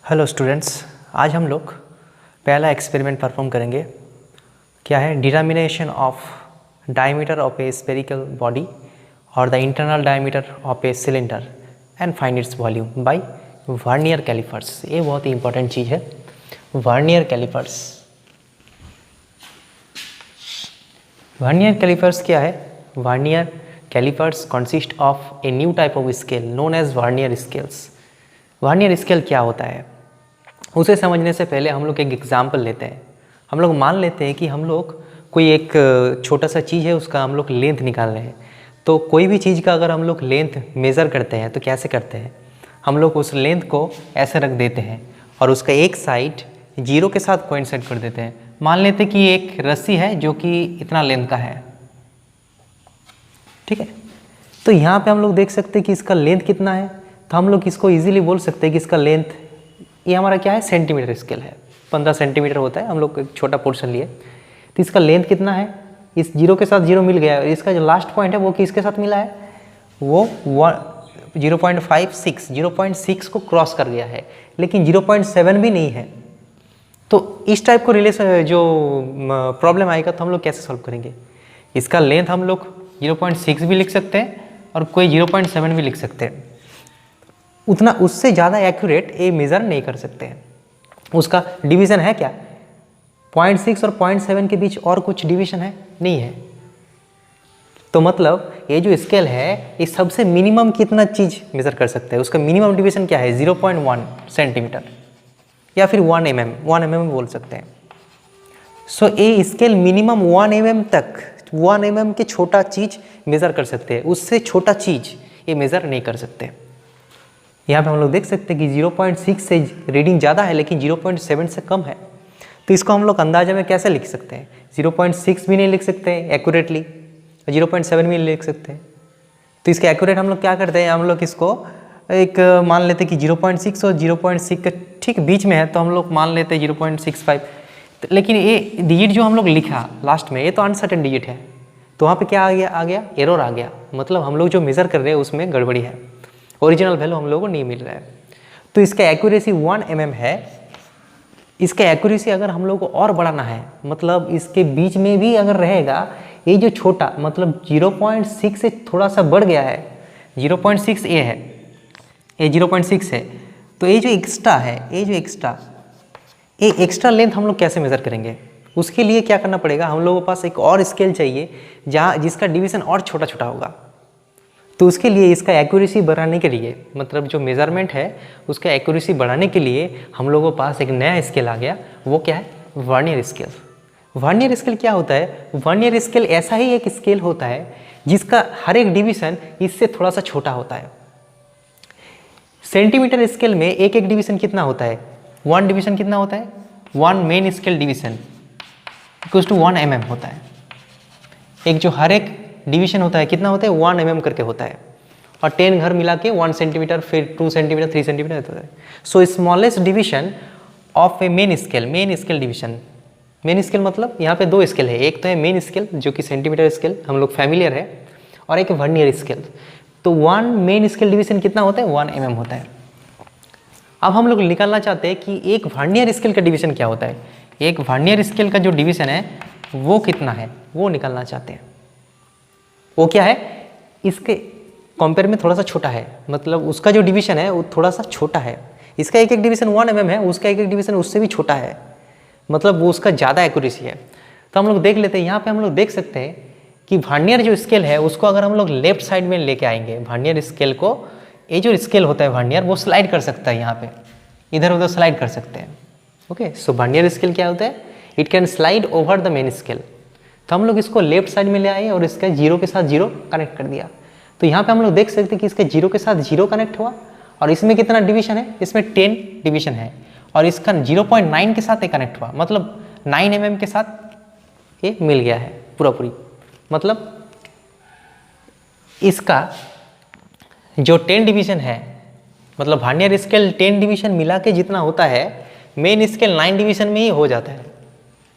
Hello students, आज हम लोग पहला एक्सपेरिमेंट परफॉर्म करेंगे। क्या है? Determination of diameter of a spherical body और the internal diameter of a cylinder and find its volume by vernier calipers. ये बहुत ही इंपॉर्टेंट चीज़ है, वर्नियर कैलिपर्स। वर्नियर कैलिपर्स क्या है? Vernier calipers consist of a new type of scale known as vernier scales. Vernier scale क्या होता है उसे समझने से पहले हम लोग एक एग्जाम्पल लेते हैं। हम लोग मान लेते हैं कि हम लोग कोई एक छोटा सा चीज़ है, उसका हम लोग लेंथ निकाल रहे हैं। तो कोई भी चीज़ का अगर हम लोग लेंथ मेज़र करते हैं तो कैसे करते हैं? हम लोग उस लेंथ को ऐसे रख देते हैं और उसका एक साइड जीरो के साथ कोइंसाइड कर देते हैं। मान लेते हैं कि एक रस्सी है जो कि इतना लेंथ का है, ठीक है। तो यहाँ पे हम लोग देख सकते हैं कि इसका लेंथ कितना है। तो हम लोग इसको इजीली बोल सकते हैं कि इसका लेंथ, ये हमारा क्या है, सेंटीमीटर स्केल है, 15 सेंटीमीटर होता है। हम लोग एक छोटा पोर्शन लिए, तो इसका लेंथ कितना है? इस जीरो के साथ जीरो मिल गया है। इसका जो लास्ट पॉइंट है वो किसके साथ मिला है? वो 0.6 को क्रॉस कर गया है, लेकिन 0.7 भी नहीं है। तो इस टाइप को रिलेशन जो प्रॉब्लम आएगा तो हम लोग कैसे सॉल्व करेंगे? इसका लेंथ हम लोग 0.6 भी लिख सकते हैं और कोई 0.7 भी लिख सकते हैं। उतना उससे ज़्यादा एक्यूरेट ये मेज़र नहीं कर सकते हैं। उसका डिवीज़न है क्या? 0.6 और 0.7 के बीच और कुछ डिवीज़न है? नहीं है। तो मतलब ये जो स्केल है ये सबसे मिनिमम कितना चीज़ मेज़र कर सकते हैं, उसका मिनिमम डिवीज़न क्या है? 0.1 सेंटीमीटर या फिर 1 mm बोल सकते हैं। सो ये स्केल मिनिमम 1 mm तक, 1 mm के छोटा चीज़ मेज़र कर सकते हैं, उससे छोटा चीज़ ये मेज़र नहीं कर सकते। यहाँ पे हम लोग देख सकते हैं कि 0.6 से रीडिंग ज़्यादा है लेकिन 0.7 से कम है। तो इसको हम लोग अंदाजा में कैसे लिख सकते हैं? 0.6 भी नहीं लिख सकते हैं एक्यूरेटली, 0.7 भी नहीं लिख सकते हैं। तो इसके एक्यूरेट हम लोग क्या करते हैं? हम लोग इसको एक मान लेते हैं कि 0.6 और 0.6 के ठीक बीच में है, तो हम लोग मान लेते हैं 0.65। लेकिन ये डिजिट जो हम लोग लिखा लास्ट में, ये तो अनसर्टेन डिजिट है। तो वहाँ पे क्या आ गया? एरर आ गया। मतलब हम लोग जो मेज़र कर रहे हैं उसमें गड़बड़ी है, ओरिजिनल वैल्यू हम लोगों को नहीं मिल रहा है। तो इसका एक्यूरेसी 1 mm है। इसका एक्यूरेसी अगर हम लोग को और बढ़ाना है, मतलब इसके बीच में भी अगर रहेगा, ये जो छोटा मतलब 0.6 से थोड़ा सा बढ़ गया है, 0.6 ये है, ये 0.6 है। तो ये जो एक्स्ट्रा है, ये एक्स्ट्रा लेंथ हम लोग कैसे मेज़र करेंगे? उसके लिए क्या करना पड़ेगा? हम लोगों के पास एक और स्केल चाहिए जिसका डिवीज़न और छोटा छोटा होगा। तो उसके लिए इसका एक्यूरेसी बढ़ाने के लिए, मतलब जो मेज़रमेंट है उसका एक्यूरेसी बढ़ाने के लिए हम लोगों के पास एक नया स्केल आ गया। वो क्या है? Vernier scale. वर्नियर स्केल क्या होता है? वर्नियर स्केल ऐसा ही एक स्केल होता है जिसका हर एक डिवीज़न इससे थोड़ा सा छोटा होता है। सेंटीमीटर स्केल में एक एक डिवीज़न कितना होता है? 1 डिवीज़न कितना होता है? 1 main scale division equals to 1 mm होता है। एक जो हर एक डिवीज़न होता है कितना होता है? 1 mm करके होता है। और 10 घर मिला के 1 सेंटीमीटर, फिर 2 सेंटीमीटर, 3 सेंटीमीटर होता है। सो smallest division of A main scale division. Main scale मतलब यहाँ पे 2 स्केल है, एक तो है मेन स्केल जो कि सेंटीमीटर स्केल हम लोग फैमिलियर है, और एक वर्नियर स्केल। तो 1 मेन स्केल डिवीज़न कितना होता है? 1 mm होता है। अब हम लोग निकालना चाहते हैं कि एक वर्नियर स्केल का डिवीज़न क्या होता है। एक वर्नियर स्केल का जो डिवीज़न है वो कितना है, वो निकालना चाहते हैं। वो क्या है? इसके कंपेयर में थोड़ा सा छोटा है, मतलब उसका जो डिवीज़न है वो थोड़ा सा छोटा है। इसका एक एक डिवीज़न 1 mm है, उसका एक एक डिवीज़न उससे भी छोटा है, मतलब वो उसका ज़्यादा एक्यूरेसी है। तो हम लोग देख लेते हैं, यहाँ पे हम लोग देख सकते हैं कि वर्नियर जो स्केल है उसको अगर हम लोग लेफ्ट साइड में लेके आएंगे, वर्नियर स्केल को, ये जो स्केल होता है वर्नियर वो स्लाइड कर सकता है, यहाँ पे इधर उधर स्लाइड कर सकते हैं। ओके, सो वर्नियर स्केल क्या होता है? It can slide over the main scale. तो हम लोग इसको लेफ्ट साइड में ले आए और इसका जीरो के साथ जीरो कनेक्ट कर दिया। तो यहाँ पे हम लोग देख सकते हैं कि इसके जीरो के साथ जीरो कनेक्ट हुआ, और इसमें कितना डिवीज़न है? इसमें 10 डिवीज़न है, और इसका 0.9 के साथ ये कनेक्ट हुआ, मतलब 9 mm के साथ ये मिल गया है पूरी। मतलब इसका जो 10 डिवीज़न है, मतलब वर्नियर स्केल 10 डिवीज़न मिला के जितना होता है, मेन स्केल 9 डिवीज़न में ही हो जाता है।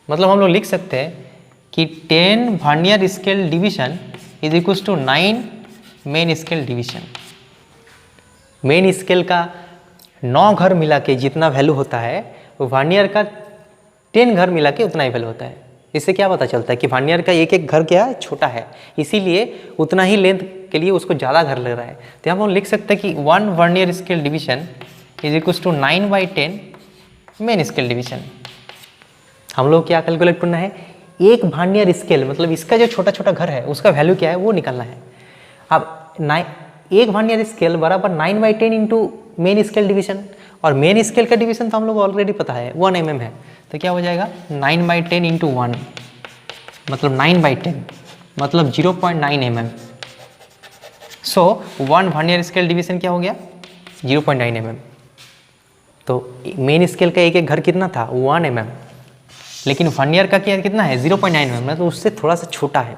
मतलब हम लोग लिख सकते हैं कि 10 vernier scale division is equals to 9 main scale division. Main scale का 9 घर मिला के जितना वैल्यू होता है वर्नियर का 10 घर मिला के उतना ही वैल्यू होता है। इससे क्या पता चलता है कि वर्नियर का एक एक घर क्या है, छोटा है, इसीलिए उतना ही लेंथ के लिए उसको ज़्यादा घर लग रहा है। तो यहाँ पर हम लिख सकते हैं कि 1 vernier scale division is equal to 9/10 main scale division. हम लोग क्या कैलकुलेट करना है, एक वर्नियर स्केल मतलब इसका जो छोटा छोटा घर है उसका वैल्यू क्या है वो निकालना है। अब एक वर्नियर स्केल बराबर 9/10 इंटू मेन स्केल डिवीजन, और मेन स्केल का डिवीजन तो हम लोग ऑलरेडी पता है 1 mm है, तो क्या हो जाएगा 9/10 इंटू 1 मतलब 9/10 मतलब 0.9 mm। So 1 vernier scale division क्या हो गया 0.9 mm। तो मेन स्केल का एक एक घर कितना था 1 mm, लेकिन वर्नियर का क्या कितना है 0.9 mm, मतलब उससे थोड़ा सा छोटा है।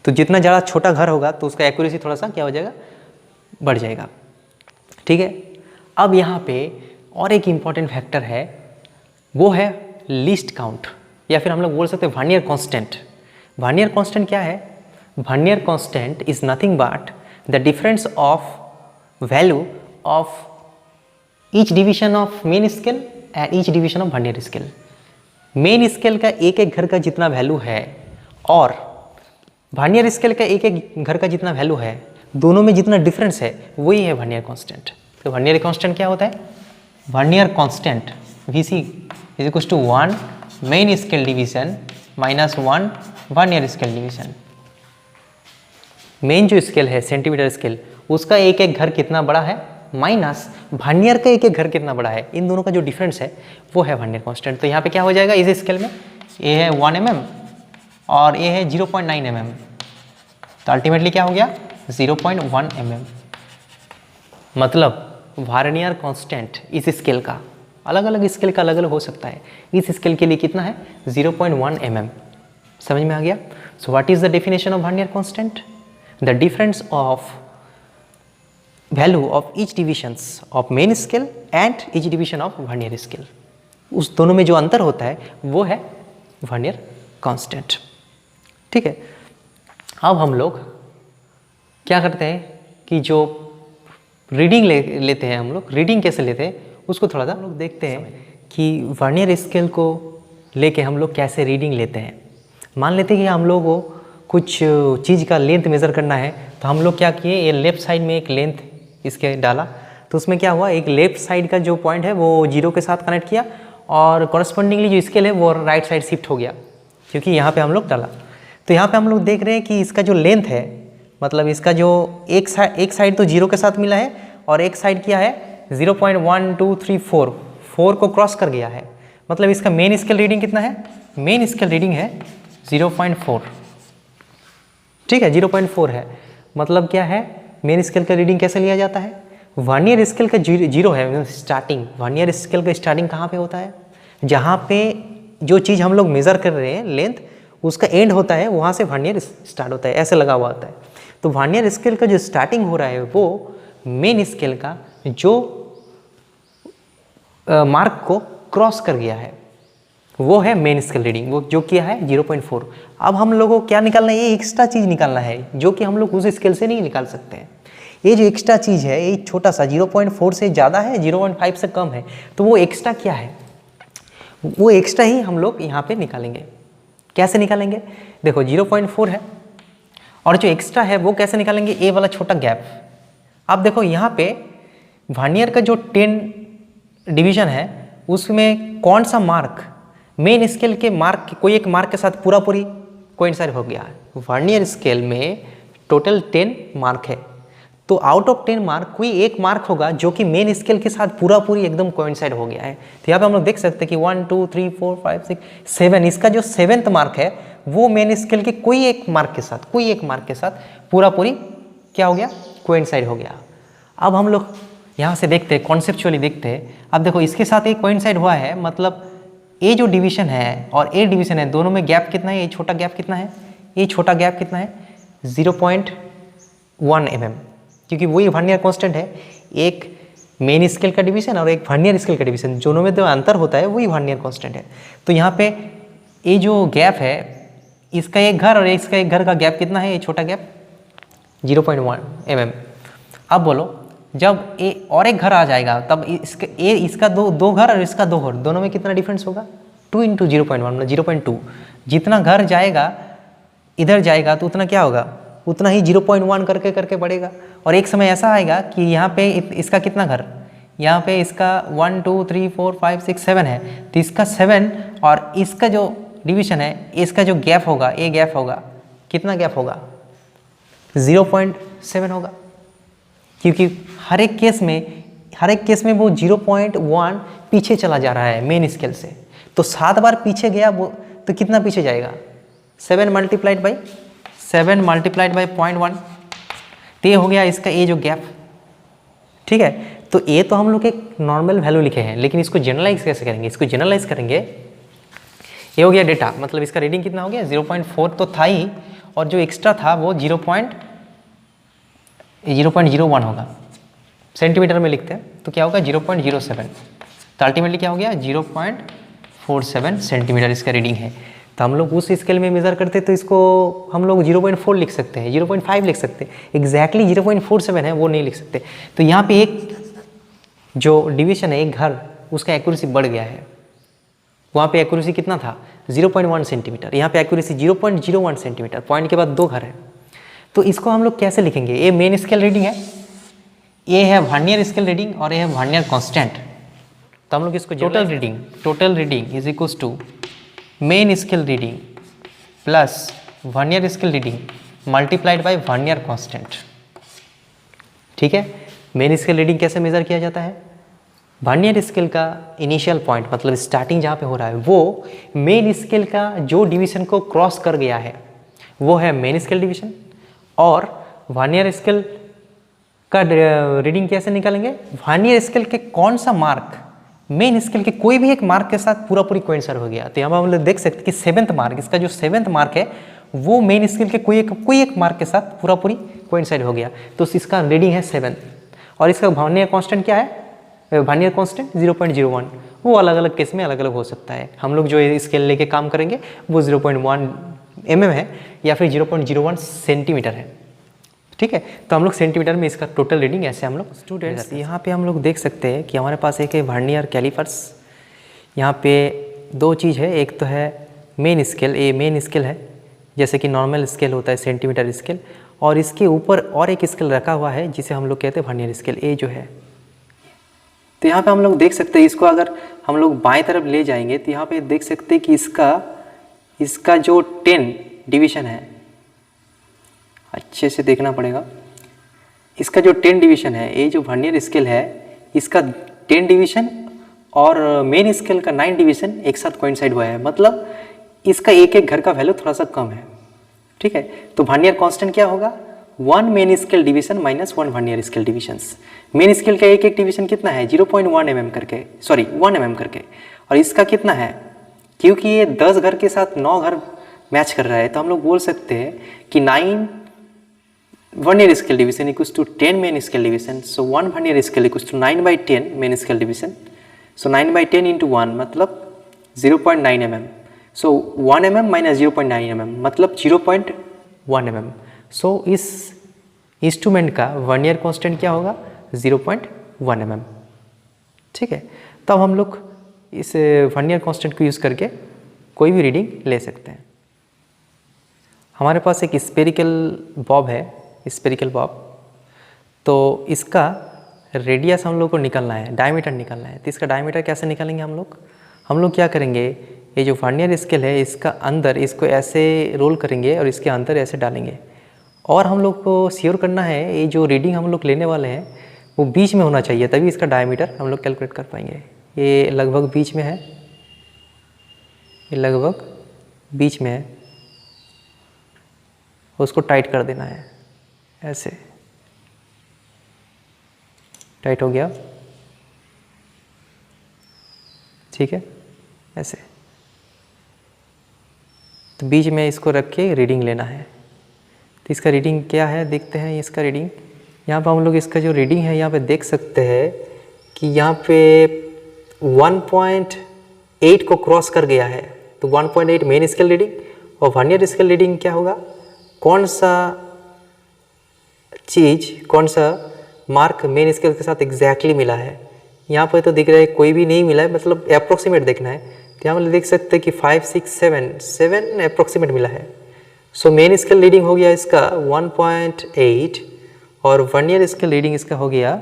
तो जितना ज़्यादा छोटा घर होगा तो उसका एक्यूरेसी थोड़ा सा क्या हो जाएगा, बढ़ जाएगा। ठीक है, अब यहाँ पे और एक इम्पॉर्टेंट फैक्टर है, वो है लीस्ट काउंट, या फिर हम लोग बोल सकते हैं वर्नियर कांस्टेंट। वर्नियर कांस्टेंट क्या है, vernier constant is nothing but the difference of value of each division of main scale and each division of vernier scale. Main scale का एक एक घर का जितना वैल्यू है और वर्नियर स्केल का एक एक घर का जितना वैल्यू है, दोनों में जितना डिफरेंस है वही है वर्नियर कांस्टेंट। तो वर्नियर कांस्टेंट क्या होता है, vernier constant VC is equal to 1 main scale division minus 1 vernier scale division. Main जो स्केल है सेंटीमीटर स्केल, उसका एक एक घर कितना बड़ा है माइनस वर्नियर का एक एक घर कितना बड़ा है, इन दोनों का जो डिफरेंस है वो है वर्नियर कांस्टेंट। तो यहाँ पे क्या हो जाएगा, इस स्केल में ये है 1 mm और ये है 0.9 mm, तो अल्टीमेटली क्या हो गया 0.1 mm। मतलब वर्नियर कांस्टेंट इस स्केल का, अलग अलग स्केल का अलग अलग हो सकता है, इस स्केल के लिए कितना है 0.1 mm। समझ में आ गया। So what is the definition of vernier constant, the difference of value of each divisions of main scale and each division of vernier scale, उस दोनों में जो अंतर होता है वो है वर्नियर कांस्टेंट। ठीक है, अब हम लोग क्या करते हैं कि जो रीडिंग लेते हैं, हम लोग रीडिंग कैसे लेते हैं उसको थोड़ा सा हम लोग देखते हैं कि वर्नियर स्केल को लेके हम लोग कैसे रीडिंग लेते हैं। मान लेते हैं कि हम लोग को कुछ चीज़ का लेंथ मेज़र करना है, तो हम लोग क्या किए, ये लेफ़्ट साइड में एक लेंथ इसके डाला, तो उसमें क्या हुआ, एक लेफ़्ट साइड का जो पॉइंट है वो 0 के साथ कनेक्ट किया और कॉरस्पॉन्डिंगली जो स्केल है वो राइट साइड शिफ्ट हो गया, क्योंकि यहाँ पे हम लोग डाला। तो यहाँ पे हम लोग देख रहे हैं कि इसका जो लेंथ है, मतलब इसका जो एक साइड तो 0 के साथ मिला है और एक साइड क्या है 0.1234 को क्रॉस कर गया है, मतलब इसका मेन स्केल रीडिंग कितना है, मेन स्केल रीडिंग है 0.4। ठीक है, 0.4 है, मतलब क्या है, मेन स्केल का रीडिंग कैसे लिया जाता है, वर्नियर स्केल का 0 है स्टार्टिंग। वर्नियर स्केल का स्टार्टिंग कहाँ पे होता है, जहाँ पे जो चीज़ हम लोग मेज़र कर रहे हैं लेंथ, उसका एंड होता है, वहाँ से वर्नियर स्टार्ट होता है, ऐसे लगा हुआ होता है। तो वर्नियर स्केल का जो स्टार्टिंग हो रहा है वो मेन स्केल का जो मार्क को क्रॉस कर गया है वो है मेन स्केल रीडिंग, वो जो किया है 0.4। अब हम लोगों को क्या निकालना है, ये एक्स्ट्रा चीज़ निकालना है जो कि हम लोग उस स्केल से नहीं निकाल सकते हैं। ये जो एक्स्ट्रा चीज़ है, ये छोटा सा 0.4 से ज़्यादा है, 0.5 से कम है, तो वो एक्स्ट्रा क्या है, वो एक्स्ट्रा ही हम लोग यहाँ पे निकालेंगे। कैसे निकालेंगे, देखो 0.4 है और जो एक्स्ट्रा है वो कैसे निकालेंगे, ए वाला छोटा गैप। अब देखो यहाँ पे वर्नियर का जो 10 डिवीजन है उसमें कौन सा मार्क मेन स्केल के मार्क, कोई एक मार्क के साथ पूरी कोइंसाइड हो गया है। वर्नियर स्केल में टोटल 10 मार्क है, तो आउट ऑफ 10 मार्क कोई एक मार्क होगा जो कि मेन स्केल के साथ पूरी एकदम कोइंसाइड हो गया है। तो यहाँ पे हम लोग देख सकते हैं कि 1 2 3 4 5 6 7, इसका जो 7th मार्क है वो मेन स्केल के कोई एक मार्क के साथ पूरी क्या हो गया, कोइंसाइड हो गया। अब हम लोग यहाँ से देखते हैं, कॉन्सेप्चुअली देखते हैं। अब देखो इसके साथ एक कोइंसाइड हुआ है, मतलब ए जो डिवीजन है और ए डिवीजन है, दोनों में गैप कितना है, ये छोटा गैप कितना है, ये छोटा गैप कितना है 0.1 mm, क्योंकि वही वर्नियर कांस्टेंट है। एक मेन स्केल का डिवीजन और एक वर्नियर स्केल का डिवीजन, दोनों में जो अंतर होता है वही वर्नियर कांस्टेंट है। तो यहाँ पे ये जो गैप है, इसका एक घर और इसका एक घर का गैप कितना है, ये छोटा गैप 0.1 mm। अब बोलो जब ए और एक घर आ जाएगा तब इसका दो घर और इसका दो घर, दोनों में कितना डिफरेंस होगा? 2 × 0.1 मतलब 0.2। जितना घर जाएगा इधर जाएगा तो उतना क्या होगा? उतना ही 0.1 करके करके बढ़ेगा। और एक समय ऐसा आएगा कि यहाँ पे इसका कितना घर, यहाँ पे इसका 1 2 3 4 5 6 7 है, तो इसका 7 और इसका जो डिवीजन है इसका जो गैप होगा, ये गैप होगा, कितना गैप होगा? 0.7 होगा, क्योंकि हर एक केस में वो 0.1 पीछे चला जा रहा है मेन स्केल से। तो 7 बार पीछे गया वो, तो कितना पीछे जाएगा? 7 मल्टीप्लाइड बाई 0.1, तो ये हो गया इसका ये जो गैप। ठीक है, तो ये तो हम लोग एक नॉर्मल वैल्यू लिखे हैं, लेकिन इसको जनरलाइज कैसे करेंगे? इसको जनरलाइज करेंगे, ये हो गया डेटा, मतलब इसका रीडिंग कितना हो गया? 0.4 तो था ही, और जो एक्स्ट्रा था वो 0.01 होगा। सेंटीमीटर में लिखते हैं तो क्या होगा? 0.07। तो अल्टीमेटली क्या हो गया? 0.47 सेंटीमीटर इसका रीडिंग है। तो हम लोग उस स्केल में मेज़र करते तो इसको हम लोग 0.4 लिख सकते हैं, 0.5 लिख सकते हैं, एग्जैक्टली 0.47 है वो नहीं लिख सकते। तो यहाँ पे एक जो डिवीजन है, एक घर, उसका एक्यूरेसी बढ़ गया है। वहाँ पे एक्यूरेसी कितना था? 0.1 सेंटीमीटर, यहाँ पे एक्यूरेसी 0.01 सेंटीमीटर, पॉइंट के बाद 2 घर है। तो इसको हम लोग कैसे लिखेंगे? ये मेन स्केल रीडिंग है, ये है वर्नियर स्केल रीडिंग, और ये है वर्नियर कांस्टेंट। तो हम लोग इसको total reading is equals to main scale reading plus vernier scale reading multiplied by vernier constant. ठीक है, मेन स्केल रीडिंग कैसे मेजर किया जाता है? वर्नियर स्केल का इनिशियल पॉइंट, मतलब स्टार्टिंग जहाँ पे हो रहा है, वो मेन स्केल का जो डिवीजन को क्रॉस कर गया है वो है मेन स्केल डिवीजन। और वर्नियर स्केल का रीडिंग कैसे निकालेंगे? वर्नियर स्केल के कौन सा मार्क मेन स्केल के कोई भी एक मार्क के साथ पूरा पूरी कोइंसाइड हो गया। तो यहाँ हम लोग देख सकते हैं कि 7th मार्क, इसका जो 7th मार्क है वो मेन स्केल के कोई एक मार्क के साथ पूरा पूरी कोइंसाइड हो गया, तो इसका रीडिंग है 7। और इसका वर्नियर कांस्टेंट क्या है? Vernier constant 0.01। वो अलग अलग केस में अलग अलग हो सकता है। हम लोग जो स्केल लेके काम करेंगे वो 0.1 mm है या फिर 0.01 सेंटीमीटर है। ठीक है, तो हम लोग सेंटीमीटर में इसका टोटल रीडिंग ऐसे हम लोग स्टूडेंट्स यहाँ पे हम लोग देख सकते हैं कि हमारे पास एक है वर्नियर कैलिपर्स। यहाँ पे 2 चीज़ है, एक तो है मेन स्केल, ये मेन स्केल है जैसे कि नॉर्मल स्केल होता है सेंटीमीटर स्केल, और इसके ऊपर और एक स्केल रखा हुआ है जिसे हम लोग कहते हैं वर्नियर स्केल, ये जो है। तो यहाँ पे हम लोग देख सकते हैं, इसको अगर हम लोग बाएं तरफ ले जाएंगे तो यहाँ पे देख सकते हैं कि इसका जो 10 डिवीजन है, अच्छे से देखना पड़ेगा, इसका जो 10 डिवीजन है, ये जो वर्नियर स्केल है इसका 10 डिवीजन और मेन स्केल का 9 डिवीजन एक साथ कोइंसाइड हुआ है, मतलब इसका एक एक घर का वैल्यू थोड़ा सा कम है। ठीक है, तो वर्नियर कांस्टेंट क्या होगा? 1 main scale division minus 1 vernier scale divisions. Main scale का एक एक डिवीजन कितना है? 0.1 mm करके, सॉरी 1 mm करके, और इसका कितना है? क्योंकि ये 10 घर के साथ 9 घर मैच कर रहा है, तो हम लोग बोल सकते हैं कि 9 vernier scale division equals to 10 main scale division. So 1 vernier scale equals to 9/10 main scale division. So 9/10 into 1 मतलब 0.9 mm। So 1 mm minus 0.9 mm मतलब 0.1 mm। सो इस इंस्ट्रूमेंट का वर्नियर कांस्टेंट क्या होगा? 0.1 mm। ठीक है, तो अब हम लोग इस वर्नियर कांस्टेंट को यूज़ करके कोई भी रीडिंग ले सकते हैं। हमारे पास एक स्पेरिकल बॉब है, स्पेरिकल बॉब, तो इसका रेडियस हम लोग को निकालना है, डायमीटर निकालना है। तो इसका डायमीटर कैसे निकालेंगे हम लोग क्या करेंगे? ये जो वर्नियर स्केल है इसका अंदर इसको ऐसे रोल करेंगे और इसके अंदर ऐसे डालेंगे, और हम लोग को श्योर करना है ये जो रीडिंग हम लोग लेने वाले हैं वो बीच में होना चाहिए, तभी इसका डायमीटर हम लोग कैलकुलेट कर पाएंगे। ये लगभग बीच में है, ये लगभग बीच में है, उसको टाइट कर देना है, ऐसे टाइट हो गया। ठीक है, ऐसे, तो बीच में इसको रख के रीडिंग लेना है। तो इसका रीडिंग क्या है देखते हैं। इसका रीडिंग यहाँ पर हम लोग इसका जो रीडिंग है यहाँ पे देख सकते हैं कि यहाँ पे 1.8 को क्रॉस कर गया है, तो 1.8 मेन स्केल रीडिंग, और वर्नियर स्केल रीडिंग क्या होगा? कौन सा मार्क मेन स्केल के साथ एग्जैक्टली मिला है। यहाँ पर तो दिख रहा है कोई भी नहीं मिला है, मतलब अप्रोक्सीमेट देखना है। तो यहाँ पर देख सकते हैं कि 5, 6, 7 अप्रोक्सीमेट मिला है। सो मेन स्केल रीडिंग हो गया इसका 1.8 और वर्नियर स्केल रीडिंग इसका हो गया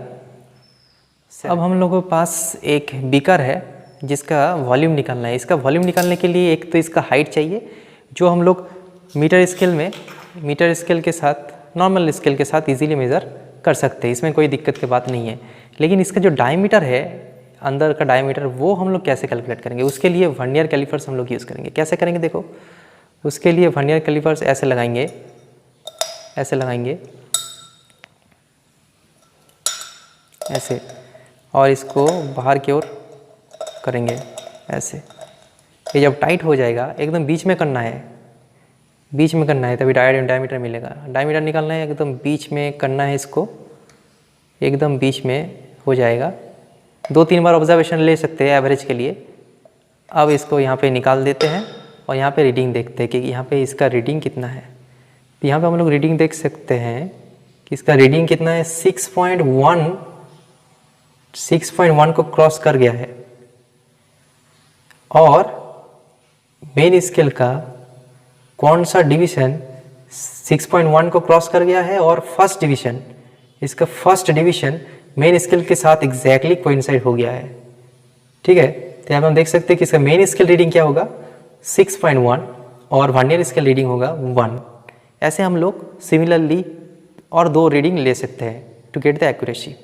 7। अब हम लोगों के पास एक बीकर है जिसका वॉल्यूम निकालना है। इसका वॉल्यूम निकालने के लिए एक तो इसका हाइट चाहिए, जो हम लोग मीटर स्केल के साथ, नॉर्मल स्केल के साथ इजीली मेज़र कर सकते हैं, इसमें कोई दिक्कत की बात नहीं है। लेकिन इसका जो डायमीटर है, अंदर का डायमीटर, वो हम लोग कैसे कैलकुलेट करेंगे? उसके लिए वर्नियर कैलिपर्स हम लोग यूज़ करेंगे। कैसे करेंगे देखो, उसके लिए वर्नियर कैलिपर्स ऐसे लगाएंगे, ऐसे, और इसको बाहर की ओर करेंगे ऐसे। ये जब टाइट हो जाएगा, एकदम बीच में करना है, तभी डायमीटर मिलेगा। डायमीटर निकालना है, एकदम बीच में करना है इसको, एकदम बीच में हो जाएगा। 2-3 बार ऑब्जर्वेशन ले सकते हैं एवरेज के लिए। अब इसको यहाँ पे निकाल देते हैं और यहाँ पे रीडिंग देखते हैं कि यहाँ पे इसका रीडिंग कितना है। तो यहाँ पे हम लोग रीडिंग देख सकते हैं कि इसका रीडिंग कितना है, 6.1 को क्रॉस कर गया है। और मेन स्केल का कौन सा डिवीजन 6.1 को क्रॉस कर गया है, और फर्स्ट डिवीजन, इसका फर्स्ट डिवीजन मेन स्केल के साथ एग्जैक्टली कोइंसाइड हो गया है। ठीक है, तो यहाँ पर हम देख सकते हैं कि इसका मेन स्केल रीडिंग क्या होगा, 6.1, और वर्नियर स्केल रीडिंग होगा 1। ऐसे हम लोग सिमिलरली और 2 रीडिंग ले सकते हैं to get the accuracy.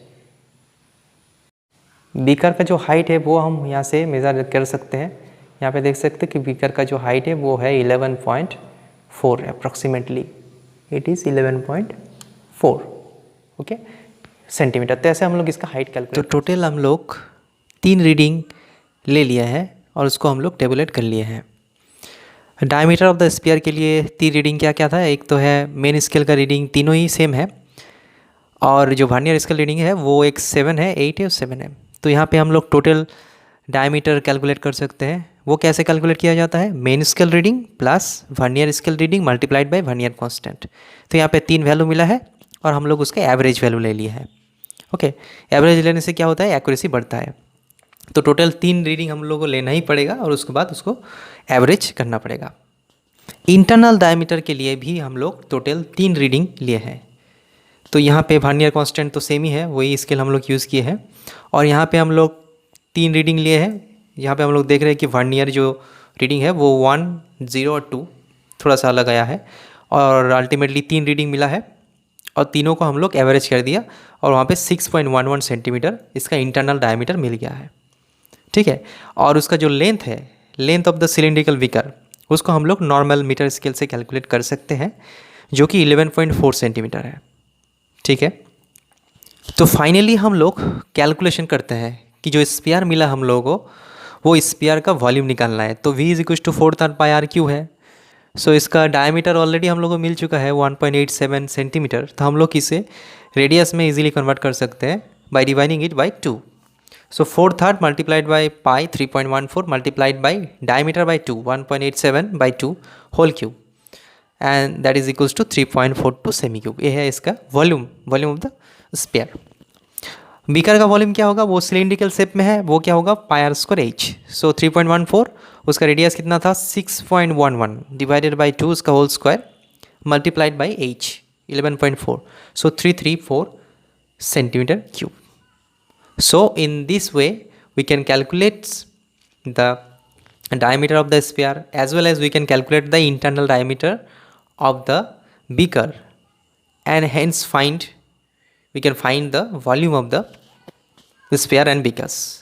Beaker का जो हाइट है वो हम यहाँ से मेज़र कर सकते हैं। यहाँ पे देख सकते हैं कि बीकर का जो हाइट है वो है 11.4 approximately, it is 11.4 okay centimetre. तो ऐसे हम लोग इसका हाइट कैलकुलेट। तो टोटल हम लोग 3 रीडिंग ले लिया है और उसको हम लोग टेबुलेट कर लिए हैं। डायमीटर ऑफ द स्फीयर के लिए 3 रीडिंग क्या क्या था, एक तो है मेन स्केल का रीडिंग, तीनों ही सेम है, और जो वर्नियर स्केल रीडिंग है वो एक 7 है, 8 है और 7 है। तो यहाँ पे हम लोग टोटल डायमीटर कैलकुलेट कर सकते हैं। वो कैसे कैलकुलेट किया जाता है, main scale reading plus vernier scale reading multiplied by vernier constant. तो यहाँ पे 3 वैल्यू मिला है और हम लोग उसके एवरेज वैल्यू ले लिए हैं। ओके, एवरेज लेने से क्या होता है, एक्यूरेसी बढ़ता है। तो टोटल 3 रीडिंग हम लोग को लेना ही पड़ेगा और उसके बाद उसको एवरेज करना पड़ेगा। इंटरनल डायमीटर के लिए भी हम लोग टोटल 3 रीडिंग लिए हैं। तो यहाँ पे वर्नियर कांस्टेंट तो सेम ही है, वही स्केल हम लोग यूज़ किए हैं, और यहाँ पे हम लोग 3 रीडिंग लिए हैं। यहाँ पे हम लोग देख रहे हैं कि वर्नियर जो रीडिंग है वो 1, 0 और 2 थोड़ा सा अलग आया है, और अल्टीमेटली 3 रीडिंग मिला है और तीनों को हम लोग एवरेज कर दिया, और वहाँ पे 6.11 सेंटीमीटर इसका इंटरनल डायमीटर मिल गया है। ठीक है, और उसका जो लेंथ है, length of the cylindrical beaker, उसको हम लोग नॉर्मल मीटर स्केल से कैलकुलेट कर सकते हैं, जो कि 11.4 सेंटीमीटर है। ठीक है, तो फाइनली हम लोग कैलकुलेशन करते हैं कि जो स्फीयर मिला हम लोगों को, वो स्फीयर का वॉल्यूम निकालना है। तो V = 4/πr³ है। सो इसका डायमीटर ऑलरेडी हम लोग को मिल चुका है 1.87 सेंटीमीटर। तो हम लोग इसे रेडियस में इजीली कन्वर्ट कर सकते हैं by dividing it by 2। So 4/3 multiplied by pi 3.14 multiplied by diameter by 2 1.87 by 2 whole cube, and that is equals to 3.42 cm cube. ये है इसका volume of the sphere. Beaker का वॉल्यूम क्या होगा, वो सिलिंड्रिकल शेप में है, वो क्या होगा, πr²h। सो 3.14, उसका रेडियस कितना था 6.11 डिवाइडेड बाई 2 उसका whole square multiplied by h 11.4, so 334 centimetre cube. So in this way we can calculate the diameter of the sphere as well as we can calculate the internal diameter of the beaker, and hence we can find the volume of the sphere and beakers.